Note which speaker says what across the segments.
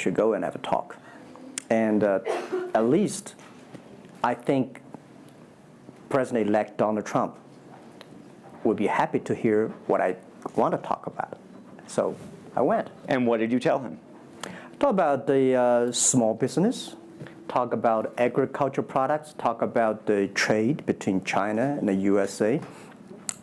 Speaker 1: should go and have a talk. And at least I think President-elect Donald Trump would be happy to hear what I want to talk about. So I went.
Speaker 2: And what did you tell him?
Speaker 1: Talk about the small business, talk about agriculture products, talk about the trade between China and the USA.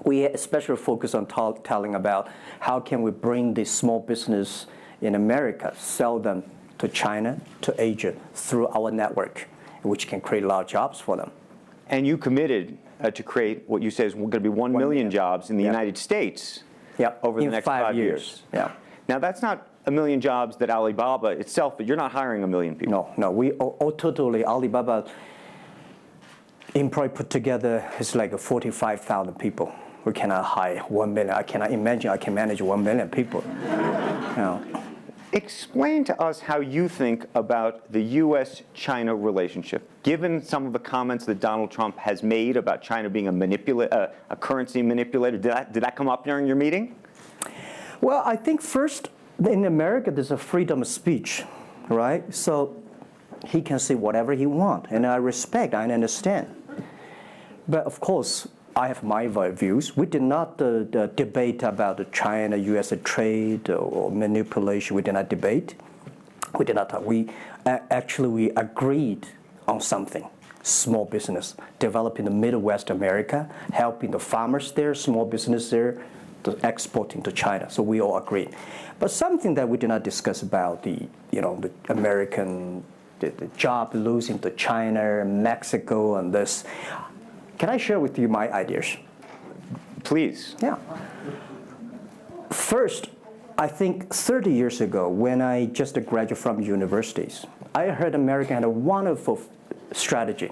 Speaker 1: We especially focus on telling about how can we bring the small business in America, sell them to China, to Asia, through our network, which can create a lot of jobs for them.
Speaker 2: And you committed to create what you say is going to be 1 million jobs in the United States over the next 5 years.
Speaker 1: Yeah.
Speaker 2: Now, that's not a million jobs that Alibaba itself, but you're not hiring 1 million people.
Speaker 1: No, we totally, Alibaba employee put together is like 45,000 people. We cannot hire 1 million. I cannot imagine I can manage 1 million people. You know.
Speaker 2: Explain to us how you think about the U.S.-China relationship, given some of the comments that Donald Trump has made about China being a currency manipulator. Did that come up during your meeting?
Speaker 1: Well, I think first, in America, there's a freedom of speech, right? So he can say whatever he wants, and I respect, I understand. But of course, I have my views. We did not debate about the China-U.S. trade or manipulation. We did not debate. We did not talk. We agreed on something. Small business, developing the Midwest America, helping the farmers there, small business there, exporting to China. So we all agreed. But something that we did not discuss about the American the job losing to China, Mexico, and this. Can I share with you my ideas?
Speaker 2: Please.
Speaker 1: Yeah. First, I think 30 years ago, when I just graduated from universities, I heard America had a wonderful strategy.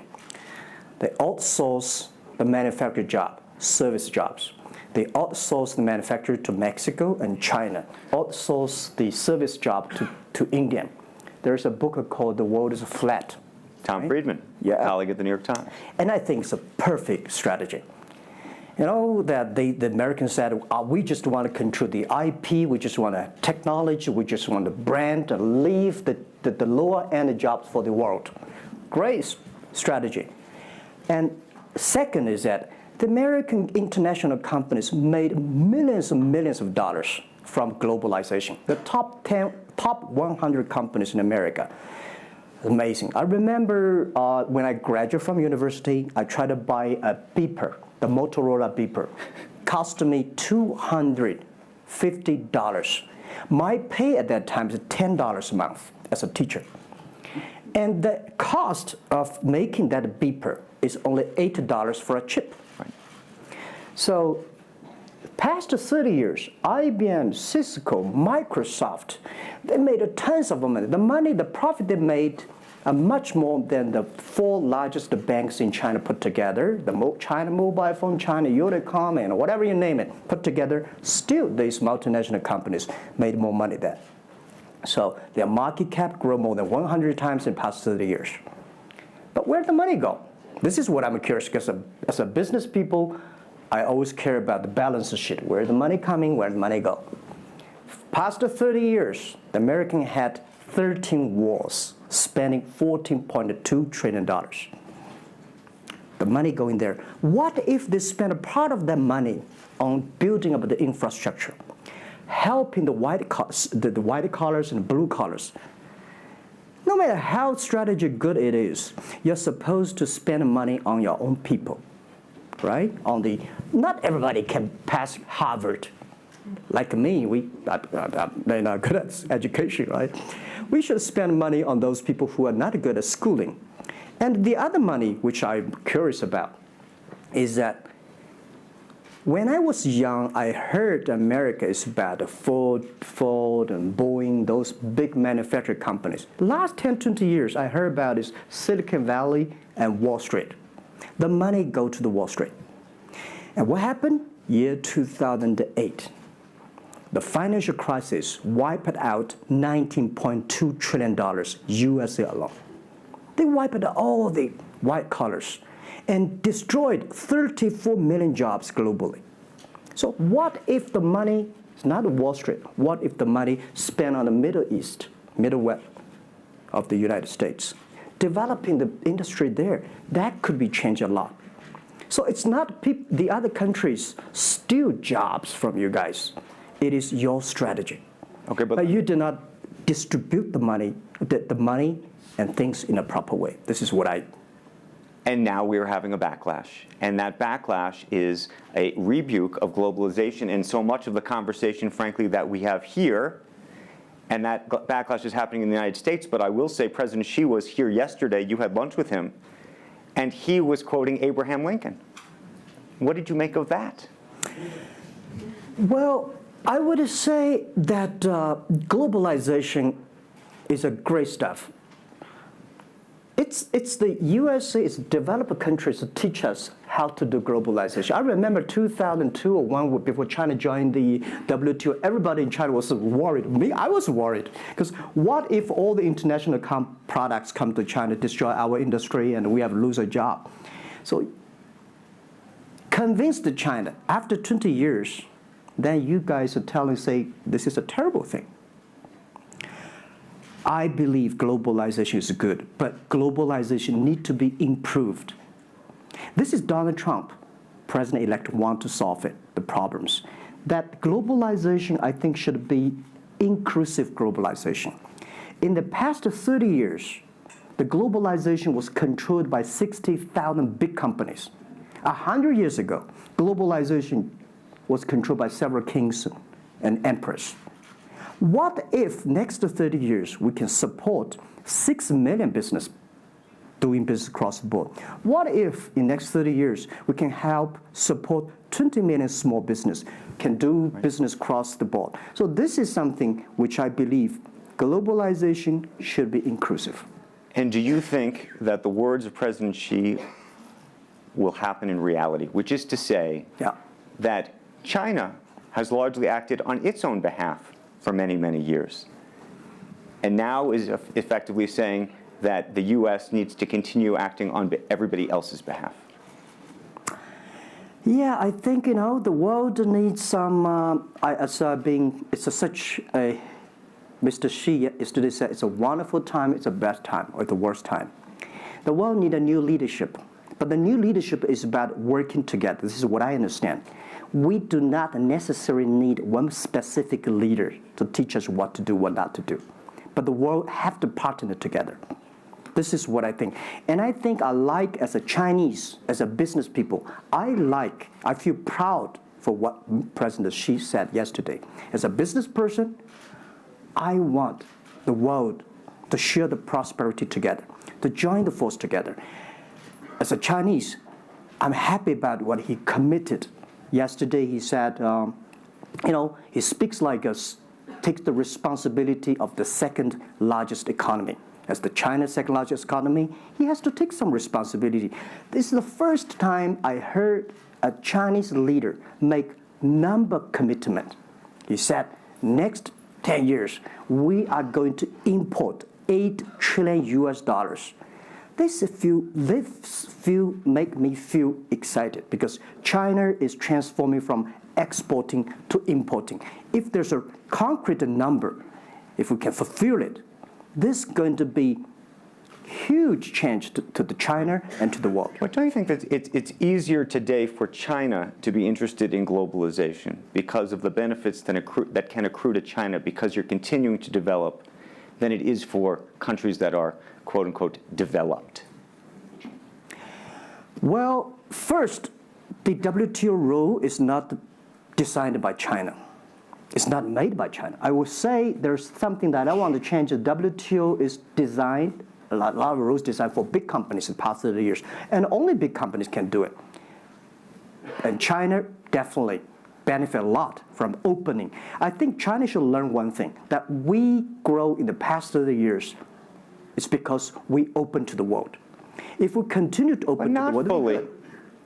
Speaker 1: They outsource the manufacturing job, service jobs. They outsource the manufacturer to Mexico and China, outsource the service job to India. There's a book called The World is Flat.
Speaker 2: Tom Friedman, colleague at the New York Times.
Speaker 1: And I think it's a perfect strategy. You know, that the Americans said, we just want to control the IP, we just want technology, we just want the brand to leave the lower end jobs for the world. Great strategy. And second is that the American international companies made millions and millions of dollars from globalization. The top 100 companies in America. Amazing. I remember when I graduated from university, I tried to buy a beeper, the Motorola beeper. Cost me $250. My pay at that time is $10 a month as a teacher. And the cost of making that beeper is only $8 for a chip. Right. So past 30 years, IBM, Cisco, Microsoft, they made tons of money. The profit they made are much more than the 4 largest banks in China put together, the China Mobile Phone, China Unicom, and whatever you name it, put together. Still, these multinational companies made more money than. So their market cap grew more than 100 times in the past 30 years. But where did the money go? This is what I'm curious, because as a business people, I always care about the balance sheet. Where the money coming, where the money go. Past 30 years, the American had 13 wars, spending $14.2 trillion. The money going there. What if they spend a part of that money on building up the infrastructure, helping the white collars and the blue collars? No matter how strategy good it is, you're supposed to spend money on your own people, right? Not everybody can pass Harvard. Like me, they're not good at education, right? We should spend money on those people who are not good at schooling. And the other money, which I'm curious about, is that when I was young, I heard America is about Ford and Boeing, those big manufacturing companies. Last 10, 20 years, I heard about is Silicon Valley and Wall Street. The money go to the Wall Street. And what happened? Year 2008. The financial crisis wiped out $19.2 trillion USA alone. They wiped out all the white collars and destroyed 34 million jobs globally. So what if the money is not Wall Street? What if the money spent on the Middle East, Middle West, of the United States. Developing the industry there, that could be changed a lot. So it's not the other countries steal jobs from you guys. It is your strategy.
Speaker 2: Okay,
Speaker 1: but you do not distribute the money and things in a proper way. This is what I.
Speaker 2: And now we're having a backlash. And that backlash is a rebuke of globalization. And so much of the conversation, frankly, that we have here, and that backlash is happening in the United States. But I will say President Xi was here yesterday. You had lunch with him. And he was quoting Abraham Lincoln. What did you make of that?
Speaker 1: Well, I would say that globalization is a great stuff. It's the USA, it's developed countries to teach us how to do globalization. I remember 2002 or 1 before China joined the WTO, everybody in China was worried. Me, I was worried. Because what if all the international products come to China, destroy our industry, and we have lose a job? So convince China, after 20 years, then you guys are say, this is a terrible thing. I believe globalization is good, but globalization needs to be improved. This is Donald Trump, President-elect, want to solve it, the problems. That globalization, I think, should be inclusive globalization. In the past 30 years, the globalization was controlled by 60,000 big companies. 100 years ago, globalization was controlled by several kings and emperors. What if next 30 years we can support 6 million business doing business across the board? What if in next 30 years we can help support 20 million small business can do business across the board? So this is something which I believe globalization should be inclusive.
Speaker 2: And do you think that the words of President Xi will happen in reality, which is to say that China has largely acted on its own behalf for many, many years, and now is effectively saying that the U.S. needs to continue acting on everybody else's behalf?
Speaker 1: Yeah, I think, the world needs some, such a, Mr. Xi yesterday said, it's a wonderful time, it's a bad time, or the worst time. The world needs a new leadership, but the new leadership is about working together. This is what I understand. We do not necessarily need one specific leader to teach us what to do, what not to do. But the world have to partner together. This is what I think. And I think as a Chinese, as a business people, I feel proud for what President Xi said yesterday. As a business person, I want the world to share the prosperity together, to join the force together. As a Chinese, I'm happy about what he committed. Yesterday he said, he speaks like us, takes the responsibility of the second largest economy. As the China's second largest economy, he has to take some responsibility. This is the first time I heard a Chinese leader make number commitment. He said, next 10 years, we are going to import $8 trillion US. This make me feel excited because China is transforming from exporting to importing. If there's a concrete number, if we can fulfill it, this is going to be huge change to the China and to the world.
Speaker 2: But don't you think that it's easier today for China to be interested in globalization because of the benefits that can accrue to China because you're continuing to develop than it is for countries that are, quote unquote, developed?
Speaker 1: Well, first, the WTO rule is not designed by China. It's not made by China. I would say there's something that I want to change. The WTO is designed, a lot of rules designed for big companies in the past 30 years, and only big companies can do it. And China definitely benefit a lot from opening. I think China should learn one thing, that we grow in the past 30 years. It's because we open to the world. If we continue to open to the world,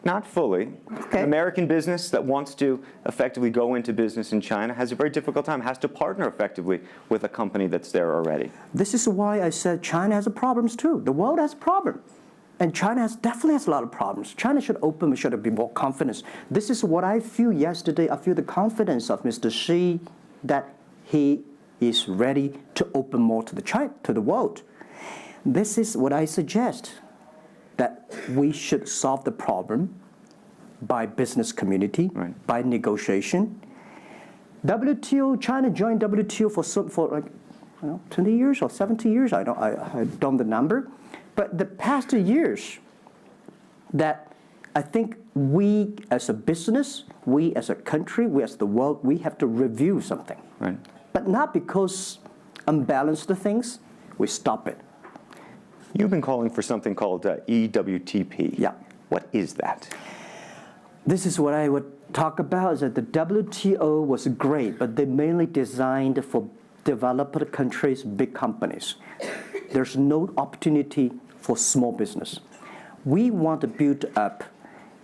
Speaker 2: not fully.
Speaker 1: Okay.
Speaker 2: American business that wants to effectively go into business in China has a very difficult time, has to partner effectively with a company that's there already.
Speaker 1: This is why I said China has problems too. The world has problems. And China definitely has a lot of problems. China should open, should be more confidence. This is what I feel yesterday. I feel the confidence of Mr. Xi that he is ready to open more to the world. This is what I suggest, that we should solve the problem by business community, by negotiation. WTO, China joined WTO for like 20 years or 70 years, I don't know the number. But the past 2 years, that I think we as a business, we as a country, we as the world, we have to review something.
Speaker 2: Right.
Speaker 1: But not because unbalanced things, we stop it.
Speaker 2: You've been calling for something called EWTP.
Speaker 1: Yeah.
Speaker 2: What is that?
Speaker 1: This is what I would talk about, is that the WTO was great, but they mainly designed for developed countries, big companies. There's no opportunity for small business. We want to build up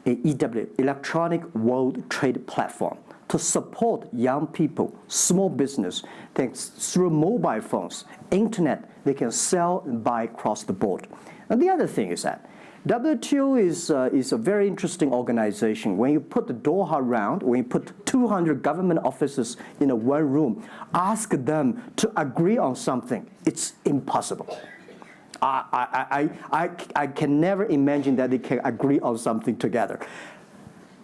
Speaker 1: an EW, Electronic World Trade Platform, to support young people, small business, that through mobile phones, internet, they can sell and buy across the board. And the other thing is that WTO is a very interesting organization. When you put the Doha round, when you put 200 government officers in a one room, ask them to agree on something, it's impossible. I can never imagine that they can agree on something together.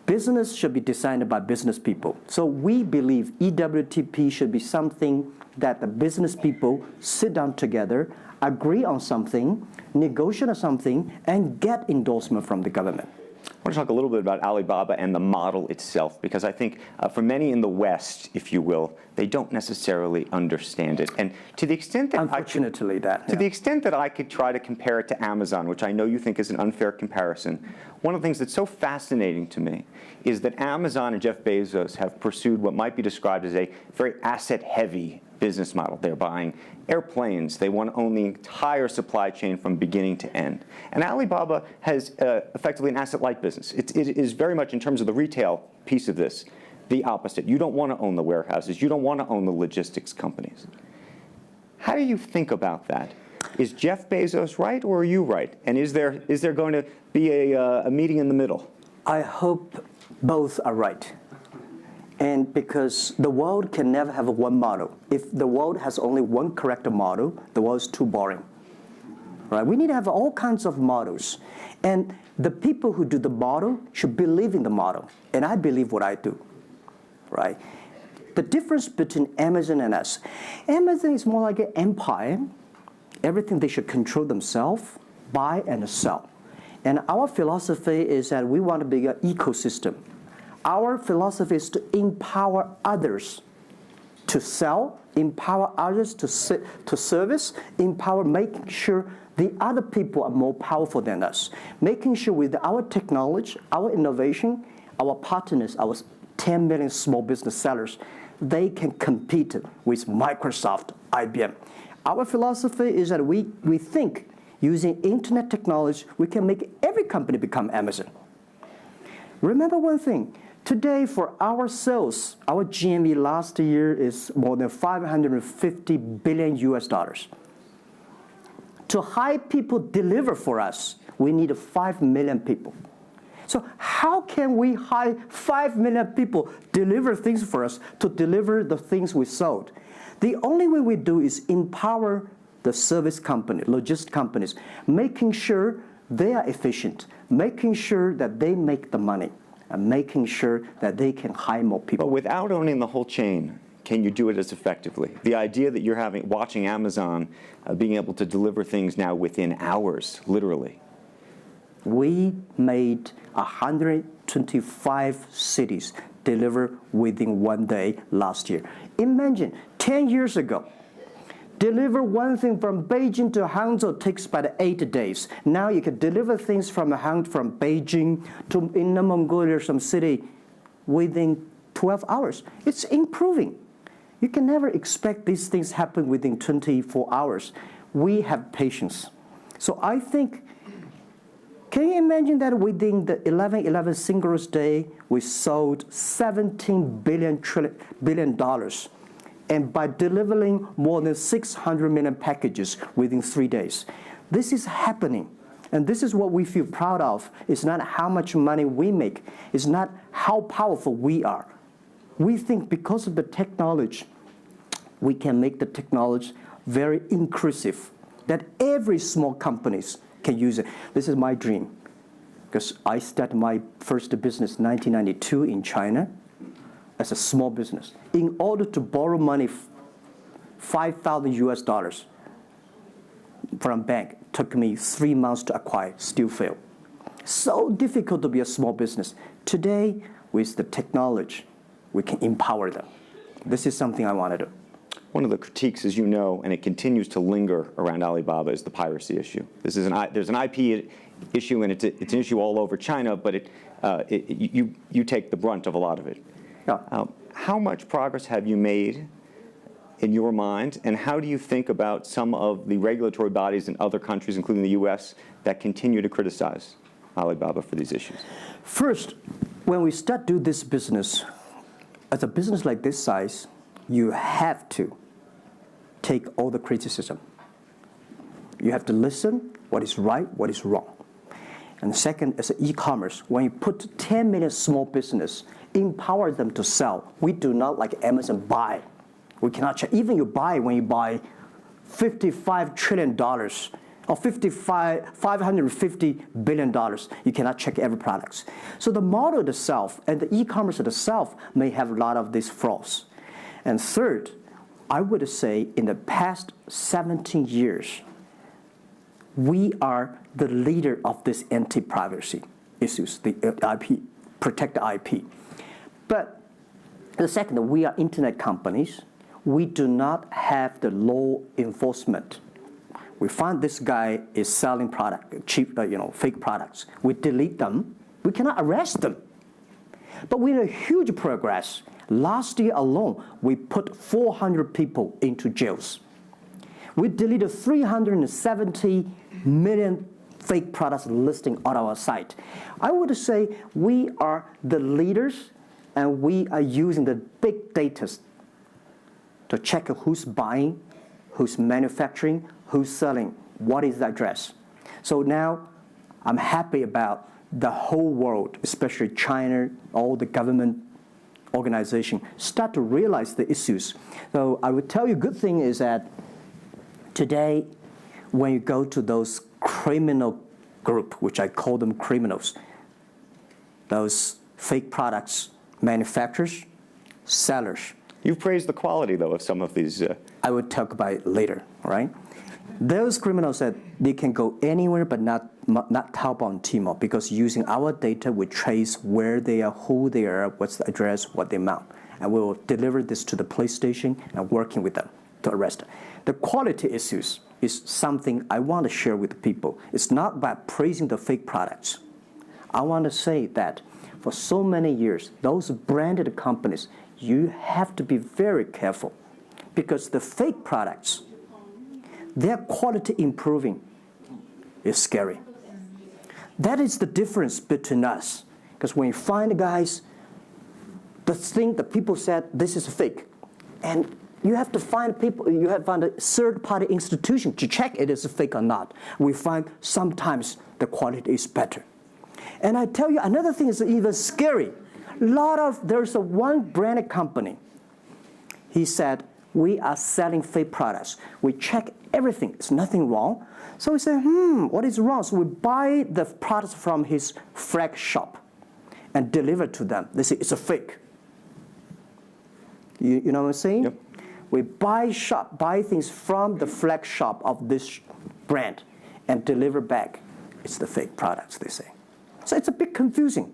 Speaker 1: Business should be designed by business people. So we believe EWTP should be something that the business people sit down together, agree on something, negotiate on something, and get endorsement from the government.
Speaker 2: I want to talk a little bit about Alibaba and the model itself, because I think for many in the West, if you will, they don't necessarily understand it. And to the extent that the extent that I could try to compare it to Amazon, which I know you think is an unfair comparison, one of the things that's so fascinating to me is that Amazon and Jeff Bezos have pursued what might be described as a very asset-heavy business model. They're buying airplanes. They want to own the entire supply chain from beginning to end. And Alibaba has effectively an asset-light business. It is very much, in terms of the retail piece of this, the opposite. You don't want to own the warehouses. You don't want to own the logistics companies. How do you think about that? Is Jeff Bezos right, or are you right? And is there going to be a meeting in the middle?
Speaker 1: I hope both are right. And because the world can never have one model. If the world has only one correct model, the world is too boring. Right? We need to have all kinds of models. And the people who do the model should believe in the model. And I believe what I do. Right? The difference between Amazon and us. Amazon is more like an empire. Everything they should control themselves, buy and sell. And our philosophy is that we want to be an ecosystem. Our philosophy is to empower others to sell, empower others to service, making sure the other people are more powerful than us, making sure with our technology, our innovation, our partners, our 10 million small business sellers, they can compete with Microsoft, IBM. Our philosophy is that we think using internet technology, we can make every company become Amazon. Remember one thing. Today, for our sales, our GMV last year is more than 550 billion US dollars. To hire people deliver for us, we need 5 million people. So how can we hire 5 million people deliver things for us to deliver the things we sold? The only way we do is empower the service company, logistics companies, making sure they are efficient, making sure that they make the money, and making sure that they can hire more people.
Speaker 2: But without owning the whole chain, can you do it as effectively? The idea that you're watching Amazon being able to deliver things now within hours, literally.
Speaker 1: We made 125 cities deliver within 1 day last year. Imagine, 10 years ago, deliver one thing from Beijing to Hangzhou takes about 8 days. Now you can deliver things from Beijing to Inner Mongolia or some city within 12 hours. It's improving. You can never expect these things happen within 24 hours. We have patience. So I think, can you imagine that within the 11/11 Singles Day, we sold $17 billion. And by delivering more than 600 million packages within 3 days. This is happening. And this is what we feel proud of. It's not how much money we make. It's not how powerful we are. We think because of the technology, we can make the technology very inclusive, that every small companies can use it. This is my dream, because I started my first business in 1992 in China as a small business. In order to borrow money, 5,000 US dollars from a bank, took me 3 months to acquire, still failed. So difficult to be a small business. Today, with the technology, we can empower them. This is something I want to do.
Speaker 2: One of the critiques, as you know, and it continues to linger around Alibaba, is the piracy issue. There's an IP issue, and it's an issue all over China, but you take the brunt of a lot of it.
Speaker 1: Yeah.
Speaker 2: How much progress have you made in your mind, and how do you think about some of the regulatory bodies in other countries, including the US, that continue to criticize Alibaba for these issues?
Speaker 1: First, when we start do this business, as a business like this size, you have to take all the criticism. You have to listen what is right, what is wrong. And second, as an e-commerce, when you put 10 million small business, empower them to sell. We do not like Amazon buy. We cannot check. Even you buy, when you buy $55 trillion or $550 billion, you cannot check every product. So the model itself and the e-commerce itself may have a lot of these flaws. And third, I would say in the past 17 years, we are the leader of this anti-privacy issues, the IP, protect the IP. But the second, we are internet companies. We do not have the law enforcement. We find this guy is selling product, cheap, fake products. We delete them. We cannot arrest them. But we have huge progress. Last year alone, we put 400 people into jails. We deleted 370 million fake products listing on our site. I would say we are the leaders, and we are using the big data to check who's buying, who's manufacturing, who's selling, what is the address. So now I'm happy about the whole world, especially China, all the government organization, start to realize the issues. So I would tell you, good thing is that today, when you go to those criminal group, which I call them criminals, those fake products, manufacturers, sellers.
Speaker 2: You've praised the quality, though, of some of these.
Speaker 1: I would talk about it later, right? Those criminals said they can go anywhere but not Taobao and Tmall, because using our data, we trace where they are, who they are, what's the address, what they amount. And we will deliver this to the police station and working with them to arrest them. The quality issues is something I want to share with people. It's not about praising the fake products. I want to say that for so many years, those branded companies, you have to be very careful, because the fake products, their quality improving is scary. That is the difference between us. Because when you find guys, the people said this is fake, and you have to find people, you have to find a third-party institution to check it is fake or not. We find sometimes the quality is better. And I tell you, another thing is even scary. There's one branded company. He said, we are selling fake products. We check everything. There's nothing wrong. So we say, what is wrong? So we buy the products from his flag shop and deliver to them. They say, it's a fake. You know what I'm saying?
Speaker 2: Yep.
Speaker 1: We buy things from the flag shop of this brand and deliver back. It's the fake products, they say. So it's a bit confusing.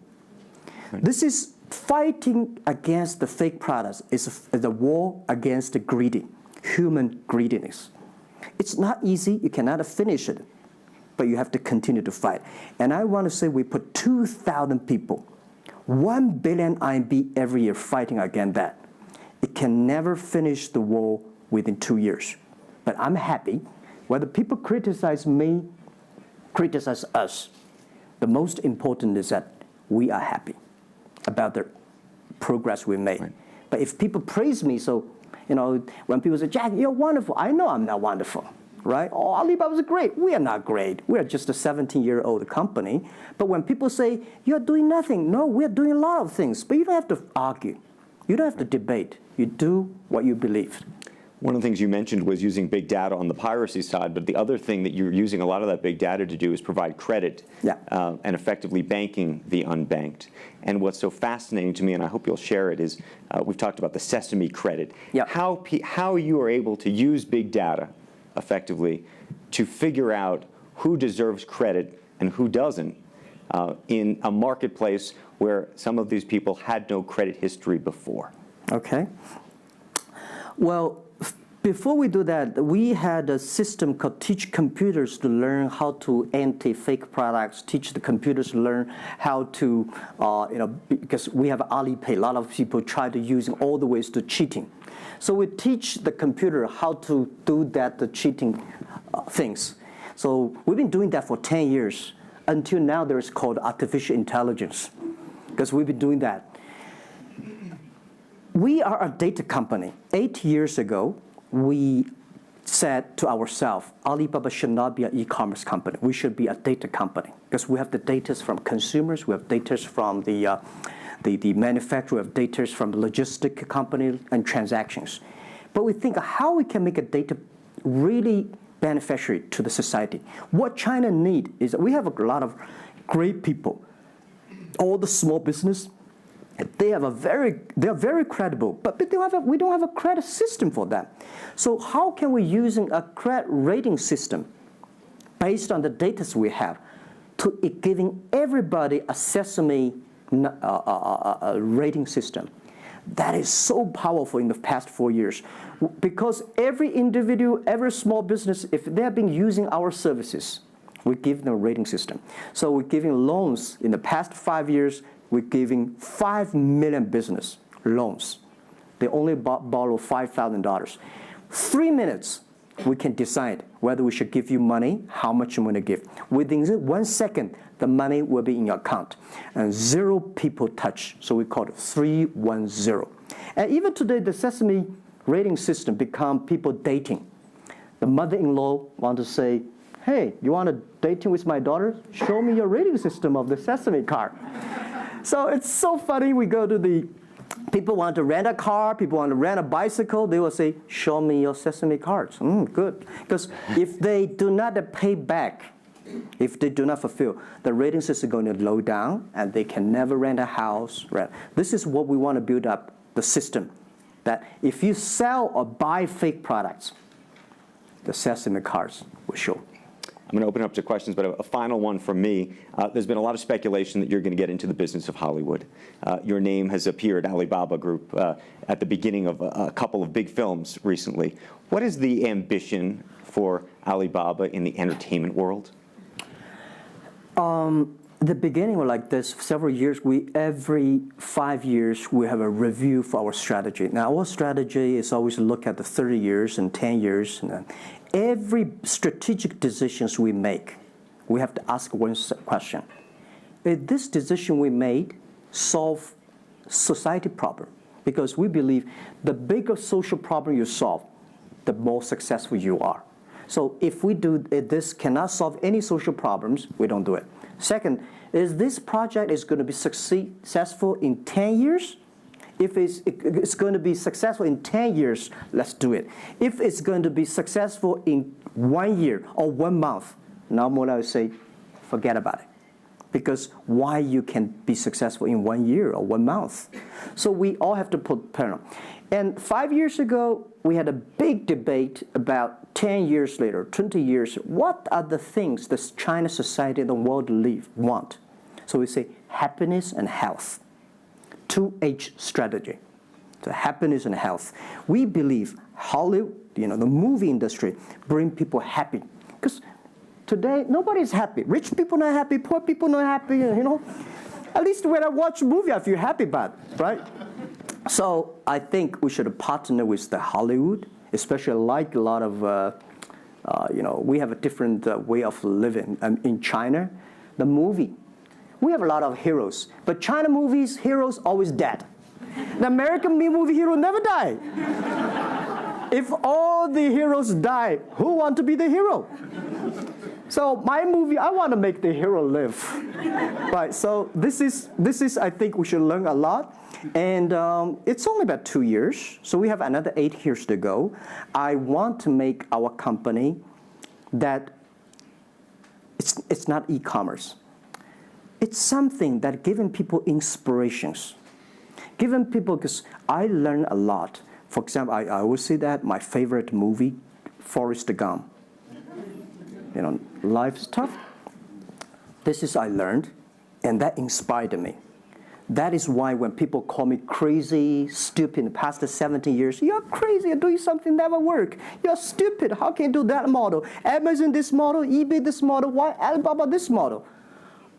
Speaker 1: This is fighting against the fake products. Is a war against the human greediness. It's not easy. You cannot finish it, but you have to continue to fight. And I want to say we put 2,000 people, 1 billion RMB every year fighting against that. It can never finish the war within 2 years. But I'm happy. Whether people criticize me, criticize us, the most important is that we are happy about the progress we made. Right. But if people praise me, so, when people say, Jack, you're wonderful, I know I'm not wonderful, right? Oh, Alibaba's great. We are not great. We are just a 17-year-old company. But when people say, you're doing nothing, no, we are doing a lot of things. But you don't have to argue. You don't have to debate. You do what you believe.
Speaker 2: One of the things you mentioned was using big data on the piracy side, but the other thing that you're using a lot of that big data to do is provide credit and effectively banking the unbanked. And what's so fascinating to me, and I hope you'll share it, is we've talked about the Sesame credit. How you are able to use big data effectively to figure out who deserves credit and who doesn't in a marketplace where some of these people had no credit history before.
Speaker 1: Okay. Well, before we do that, we had a system called Teach Computers to learn how to anti-fake products, teach the computers to learn how to, because we have Alipay, a lot of people try to use all the ways to cheating. So we teach the computer how to do that, the cheating things. So we've been doing that for 10 years. Until now, there is called artificial intelligence, because we've been doing that. We are a data company. 8 years ago, we said to ourselves, Alibaba should not be an e-commerce company. We should be a data company, because we have the data from consumers, we have data from the manufacturer, we have data from the logistic company and transactions. But we think how we can make a data really beneficiary to the society. What China needs is that we have a lot of great people. All the small business, they are very credible, but we don't have a credit system for them. So how can we using a credit rating system based on the data we have to giving everybody a Sesame rating system? That is so powerful in the past 4 years, because every individual, every small business, if they have been using our services, we give them a rating system. So we're giving loans in the past 5 years. We're giving 5 million business loans. They only borrow $5,000. 3 minutes, we can decide whether we should give you money, how much you want to give. Within 1 second, the money will be in your account. And 0 people touch, so we call it 310. And even today, the Sesame rating system become people dating. The mother-in-law want to say, hey, you want to dating with my daughter? Show me your rating system of the Sesame card. So it's so funny. We go to the, people want to rent a car, people want to rent a bicycle. They will say, show me your Sesame cards. Good. Because if they do not pay back, if they do not fulfill, the rating system is going to low down, and they can never rent a house. This is what we want to build up, the system, that if you sell or buy fake products, the Sesame cards will show.
Speaker 2: I'm going to open up to questions, but a final one from me. There's been a lot of speculation that you're going to get into the business of Hollywood. Your name has appeared, Alibaba Group, at the beginning of a couple of big films recently. What is the ambition for Alibaba in the entertainment world?
Speaker 1: The beginning was like this. Several years, every 5 years, we have a review for our strategy. Now, our strategy is always look at the 30 years and 10 years. And every strategic decisions we make, we have to ask one question. Is this decision we made solve society problem? Because we believe the bigger social problem you solve, the more successful you are. So if we do this cannot solve any social problems, we don't do it. Second, is this project is going to be successful in 10 years? If it's going to be successful in 10 years, let's do it. If it's going to be successful in 1 year or 1 month, now more I would say, forget about it. Because why you can be successful in 1 year or 1 month? So we all have to put parallel. And 5 years ago, we had a big debate about 10 years later, 20 years, what are the things the China society and the world want? So we say happiness and health. 2H strategy. So happiness and health. We believe Hollywood, the movie industry, bring people happy. Because today, nobody's happy. Rich people not happy, poor people not happy, At least when I watch a movie, I feel happy about it, right? So I think we should partner with the Hollywood, especially like a lot of, we have a different way of living. In China, the movie, we have a lot of heroes. But China movies, heroes always dead. The American movie hero never die. If all the heroes die, who want to be the hero? So my movie, I want to make the hero live. Right, so this is, I think we should learn a lot. And it's only about 2 years, so we have another 8 years to go. I want to make our company that it's not e-commerce. It's something that giving people inspirations. Giving people, because I learn a lot. For example, I always say that my favorite movie, Forrest Gump. You know, life's tough. This is I learned, and that inspired me. That is why when people call me crazy, stupid in the past 17 years, you're crazy, you're doing something never work. You're stupid, how can you do that model? Amazon this model, eBay this model, why Alibaba this model?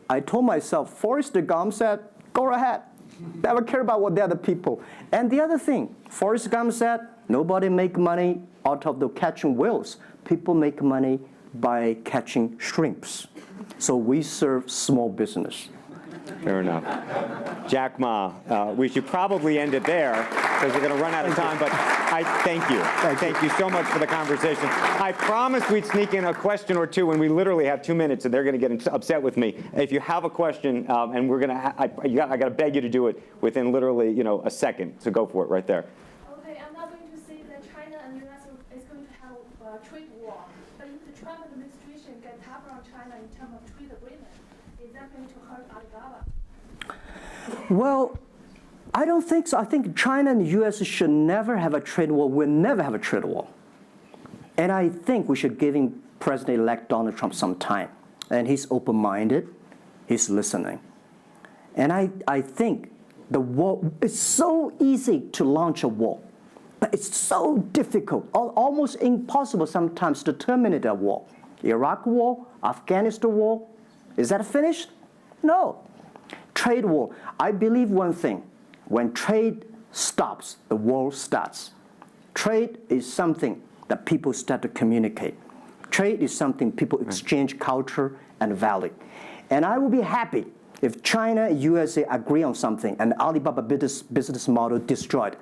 Speaker 1: I told myself, Forrest Gump said, go ahead. Never care about what the other people. And the other thing, Forrest Gump said, nobody make money out of the catching whales. People make money by catching shrimps. So we serve small business.
Speaker 2: Fair enough. Jack Ma, we should probably end it there because we're going to run out of time, but I thank you. Thank you so much for the conversation. I promised we'd sneak in a question or two, and we literally have 2 minutes, and they're going to get upset with me. If you have a question, and we're going to, I got to beg you to do it within literally, a second, so go for it right there.
Speaker 3: Okay, I'm not going to say that China and the US is going to have a trade war, but if the Trump administration gets tougher on China in terms of trade agreement, is that going to hurt Alibaba?
Speaker 1: Well, I don't think so. I think China and the US should never have a trade war. We'll never have a trade war. And I think we should give President-elect Donald Trump some time. And he's open-minded. He's listening. And I think the war, it's so easy to launch a war. But it's so difficult, almost impossible sometimes to terminate a war. Iraq war, Afghanistan war, is that finished? No. Trade war, I believe one thing. When trade stops, the war starts. Trade is something that people start to communicate. Trade is something people exchange culture and value. And I will be happy if China and USA agree on something and Alibaba business model destroyed.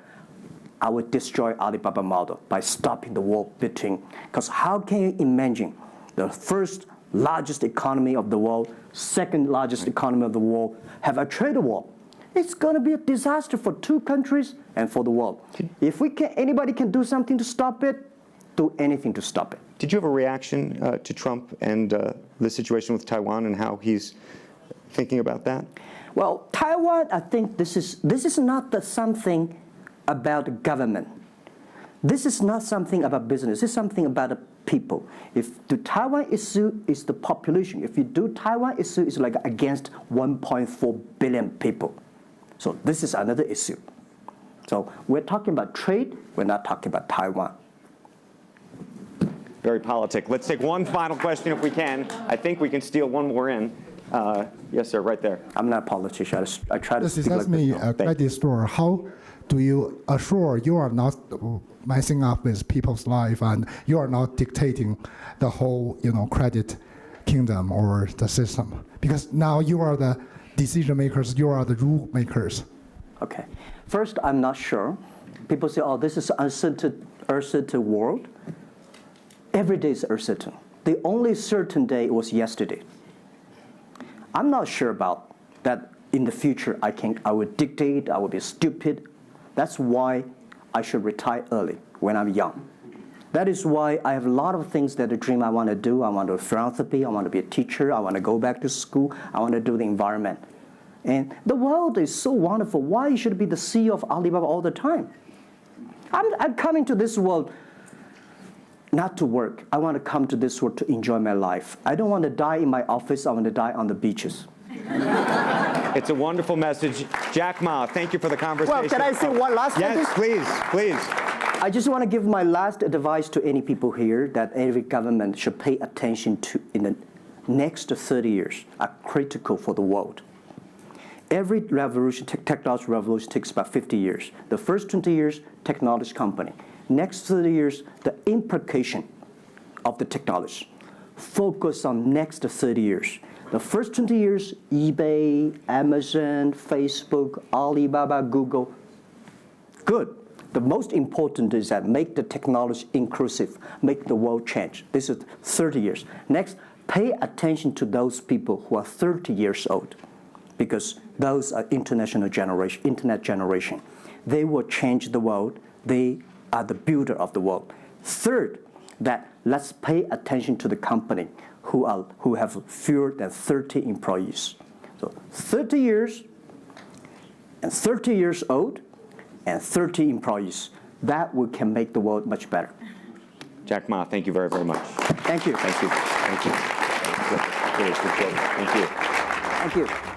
Speaker 1: I would destroy Alibaba model by stopping the war between. Because how can you imagine the first largest economy of the world, second largest economy of the world, have a trade war? It's going to be a disaster for two countries and for the world. If anybody can do something to stop it, do anything to stop it.
Speaker 2: Did you have a reaction to Trump and the situation with Taiwan and how he's thinking about that?
Speaker 1: Well, Taiwan, I think this is not something about government. This is not something about business. This is something about the people. If the Taiwan issue is the population, if you do Taiwan issue, it's like against 1.4 billion people. So this is another issue. So we're talking about trade. We're not talking about Taiwan.
Speaker 2: Very politic. Let's take one final question if we can. I think we can steal one more in. Yes, sir, right there.
Speaker 1: I'm not a politician. I try to speak like
Speaker 4: me,
Speaker 1: this.
Speaker 4: a credit store. How do you assure you are not messing up with people's life and you are not dictating the whole, credit kingdom or the system? Because now you are the decision makers, you are the rule makers.
Speaker 1: Okay. First, I'm not sure. People say, oh, this is uncertain world. Every day is uncertain. The only certain day was yesterday. I'm not sure about that in the future I would dictate, I would be stupid. That's why I should retire early when I'm young. That is why I have a lot of things that I dream I want to do. I want to do philanthropy, I want to be a teacher, I want to go back to school, I want to do the environment. And the world is so wonderful. Why you should be the CEO of Alibaba all the time? I'm coming to this world not to work. I want to come to this world to enjoy my life. I don't want to die in my office. I want to die on the beaches.
Speaker 2: It's a wonderful message. Jack Ma, thank you for the conversation.
Speaker 1: Well, can I say one last thing?
Speaker 2: Yes, please, please.
Speaker 1: I just want to give my last advice to any people here that every government should pay attention to in the next 30 years are critical for the world. Every revolution, technology revolution takes about 50 years. The first 20 years, technology company. Next 30 years, the implication of the technology. Focus on next 30 years. The first 20 years, eBay, Amazon, Facebook, Alibaba, Google. Good. The most important is that make the technology inclusive, make the world change. This is 30 years. Next, pay attention to those people who are 30 years old. because those are internet generation. They will change the world. They are the builder of the world. Third, that let's pay attention to the company who have fewer than 30 employees. So 30 years and 30 years old and 30 employees. That can make the world much better.
Speaker 2: Jack Ma, thank you very, very much.
Speaker 1: Thank you.
Speaker 2: Thank you. Thank you. Really appreciate it. Thank you.
Speaker 1: Thank you.